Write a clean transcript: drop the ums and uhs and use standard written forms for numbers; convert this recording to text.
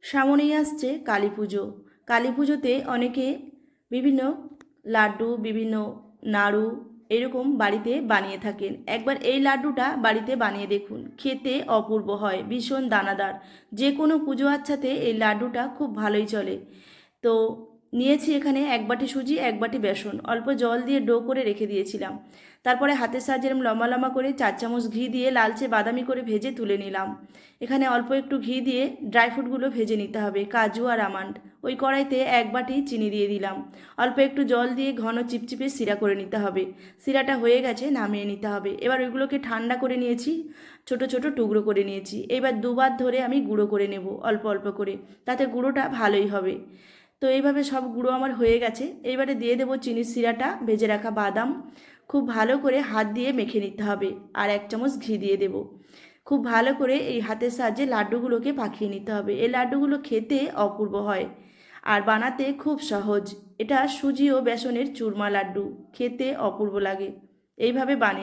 সামনেই আসছে কালী পুজো। কালী পুজোতে অনেকে বিভিন্ন লাড্ডু, বিভিন্ন নাড়ু এরকম বাড়িতে বানিয়ে থাকেন। একবার এই লাড্ডুটা বাড়িতে বানিয়ে দেখুন, খেতে অপূর্ব হয়, ভীষণ দানাদার। যে কোনো পুজো আচ্ছাতে এই লাড্ডুটা খুব ভালোই চলে। তো নিয়েছি এখানে 1 বাটি সুজি, 1 বাটি বেসন, অল্প জল দিয়ে ডো করে রেখে দিয়েছিলাম। তারপরে হাতের সাহায্যে এরকম লম্বা লম্বা করে 4 চামচ ঘি দিয়ে লালচে বাদামি করে ভেজে তুলে নিলাম। এখানে অল্প একটু ঘি দিয়ে ড্রাই ফ্রুটগুলো ভেজে নিতে হবে, কাজু আর আমন্ড। ওই কড়াইতে 1 বাটি চিনি দিয়ে দিলাম। অল্প একটু জল দিয়ে ঘন চিপচিপে শিরা করে নিতে হবে। শিরাটা হয়ে গেছে, নামিয়ে নিতে হবে। এবার ওইগুলোকে ঠান্ডা করে নিয়েছি, ছোট ছোট টুকরো করে নিয়েছি। এবার দুবার ধরে আমি গুঁড়ো করে নেব অল্প অল্প করে, তাতে গুঁড়োটা ভালোই হবে। তো এইভাবে সব গুঁড়ো আমার হয়ে গেছে। এইবারে দিয়ে দেবো চিনির শিরাটা, ভেজে রাখা বাদাম। খুব ভালো করে হাত দিয়ে মেখে নিতে হবে, আর 1 চামচ ঘি দিয়ে দেবো। খুব ভালো করে এই হাতের সাহায্যে লাড্ডুগুলোকে পাকিয়ে নিতে হবে। এই লাড্ডুগুলো খেতে অপূর্ব হয় আর বানাতে খুব সহজ। এটা সুজি ও বেসনের চুরমা লাড্ডু, খেতে অপূর্ব লাগে। এইভাবে বানিয়ে